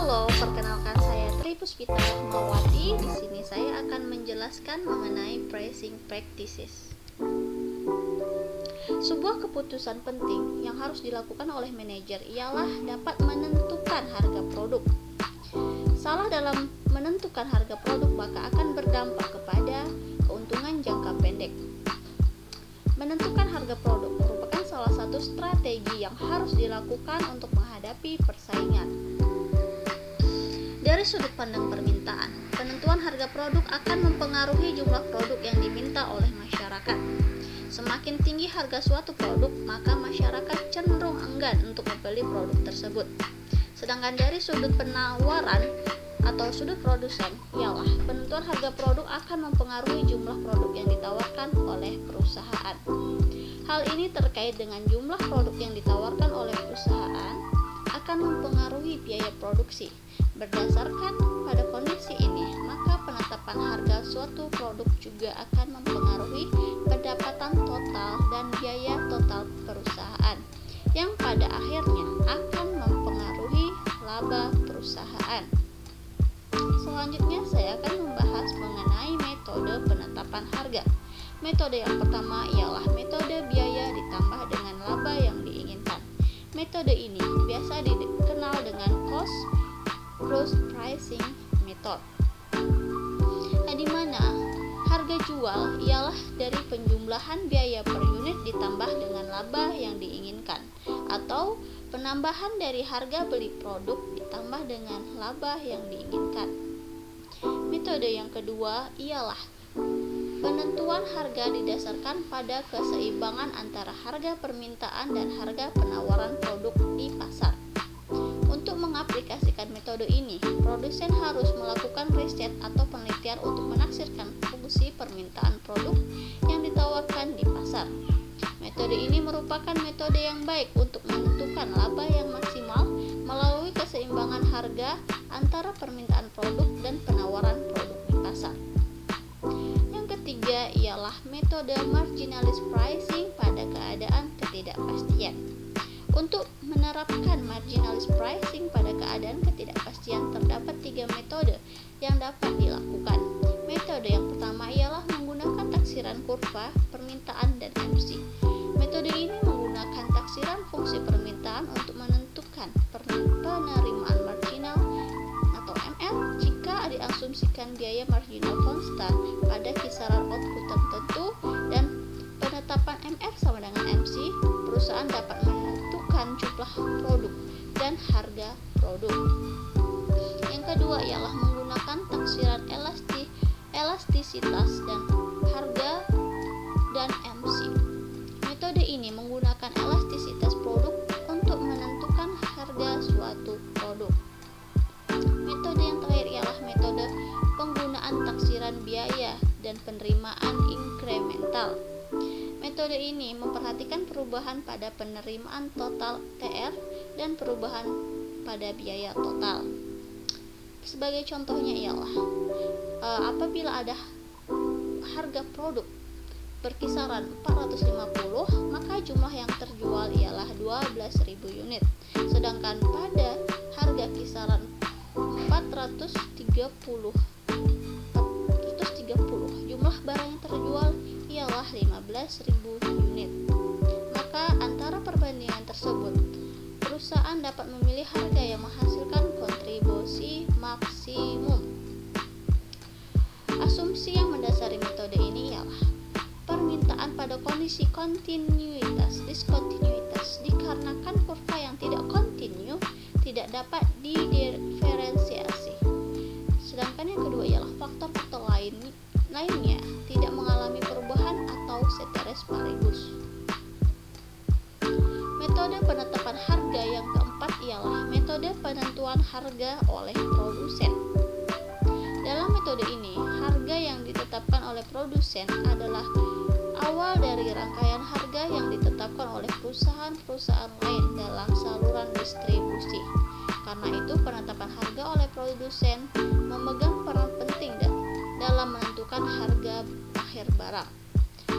Halo, perkenalkan saya Tri Puspita Rahmawati. Di sini saya akan menjelaskan mengenai pricing practices. Sebuah keputusan penting yang harus dilakukan oleh manajer ialah dapat menentukan harga produk. Salah dalam menentukan harga produk maka akan berdampak kepada keuntungan jangka pendek. Menentukan harga produk merupakan salah satu strategi yang harus dilakukan untuk menghadapi persaingan. Dari sudut pandang permintaan, penentuan harga produk akan mempengaruhi jumlah produk yang diminta oleh masyarakat. Semakin tinggi harga suatu produk, maka masyarakat cenderung enggan untuk membeli produk tersebut. Sedangkan dari sudut penawaran atau sudut produsen, ialah penentuan harga produk akan mempengaruhi jumlah produk yang ditawarkan oleh perusahaan. Hal ini terkait dengan jumlah produk yang ditawarkan oleh perusahaan akan mempengaruhi biaya produksi. Berdasarkan pada kondisi ini, maka penetapan harga suatu produk juga akan mempengaruhi pendapatan total dan biaya total perusahaan, yang pada akhirnya akan mempengaruhi laba perusahaan. Selanjutnya saya akan membahas mengenai metode penetapan harga. Metode yang pertama ialah metode biaya ditambah dengan laba yang diinginkan. Metode ini biasa dikenal dengan cost plus pricing method, di mana harga jual ialah dari penjumlahan biaya per unit ditambah dengan laba yang diinginkan, atau penambahan dari harga beli produk ditambah dengan laba yang diinginkan. Metode yang kedua ialah penentuan harga didasarkan pada keseimbangan antara harga permintaan dan harga penawaran produk di pasar. Untuk mengaplikasikan metode ini, produsen harus melakukan riset atau penelitian untuk menaksirkan fungsi permintaan produk yang ditawarkan di pasar. Metode ini merupakan metode yang baik untuk menentukan laba yang maksimal melalui keseimbangan harga antara permintaan produk dan penawaran produk di pasar. Yang ketiga ialah metode marginalist pricing pada keadaan ketidakpastian. Untuk menerapkan marginalist pricing pada keadaan ketidakpastian terdapat 3 metode yang dapat dilakukan. Metode yang pertama ialah menggunakan taksiran kurva, permintaan, dan MC. Metode ini menggunakan taksiran fungsi permintaan untuk menentukan penerimaan marginal atau MR jika diasumsikan biaya marginal konstan pada kisaran output tertentu dan penetapan MR sama dengan MC, perusahaan dapat menentukan jumlah produk dan harga produk. Yang kedua ialah menggunakan taksiran elastisitas dan harga dan MC. Metode ini menggunakan elastisitas produk untuk menentukan harga suatu produk. Metode yang terakhir ialah metode penggunaan taksiran biaya dan penerimaan inkremental. Metode ini memperhatikan perubahan pada penerimaan total TR dan perubahan pada biaya total. Sebagai contohnya ialah apabila ada harga produk berkisaran 450, maka jumlah yang terjual ialah 12.000 unit. Sedangkan pada harga kisaran 430, jumlah barang yang terjual ialah 15.000 unit. Maka antara perbandingan tersebut, perusahaan dapat memilih harga yang menghasilkan kontribusi maksimum. Asumsi yang mendasari metode ini ialah permintaan pada kondisi kontinuitas diskontinuitas dikarenakan kurva yang tidak kontinu tidak dapat didiferensiasi. Sedangkan yang kedua ialah faktor-faktor lainnya tidak mengalami perubahan atau ceteris paribus. Metode penetapan harga yang keempat ialah metode penentuan harga oleh produsen. Dalam metode ini, harga yang ditetapkan oleh produsen adalah awal dari rangkaian harga yang ditetapkan oleh perusahaan-perusahaan lain dalam saluran distribusi. Karena itu, penetapan harga oleh produsen memegang peran penting dalam menentukan harga akhir barang.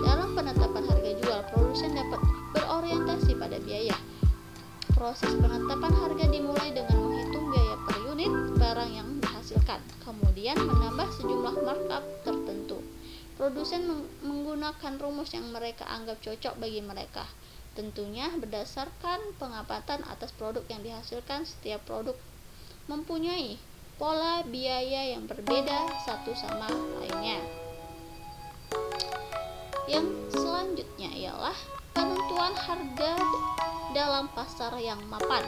Dalam penetapan harga jual, produsen dapat berorientasi pada biaya. Proses penetapan harga dimulai dengan menghitung biaya per unit barang yang dihasilkan, kemudian menambah sejumlah markup tertentu. Produsen menggunakan rumus yang mereka anggap cocok bagi mereka, tentunya berdasarkan pengamatan atas produk yang dihasilkan. Setiap produk mempunyai pola biaya yang berbeda satu sama lainnya. Yang selanjutnya ialah penentuan harga dalam pasar yang mapan.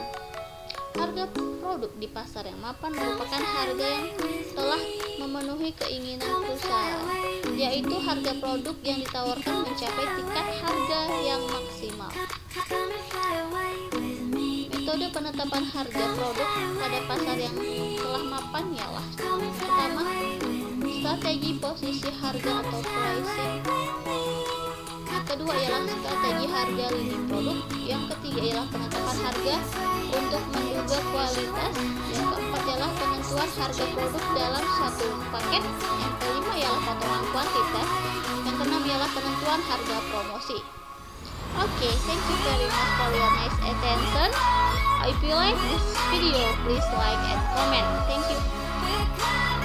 Harga produk di pasar yang mapan merupakan harga yang telah memenuhi keinginan perusahaan, yaitu harga produk yang ditawarkan mencapai tingkat harga yang maksimal. Metode penetapan harga produk pada pasar yang telah mapan ialah: pertama, strategi posisi harga atau pricing. Yang kedua ialah strategi harga leading produk. Yang ketiga ialah penetapan harga untuk menduga kualitas. Yang keempat ialah penentuan harga produk dalam satu paket. Yang kelima ialah potongan kuantitas. Yang keenam ialah penentuan harga promosi. Okay, thank you very much for your nice attention. If you like this video, please like and comment. Thank you.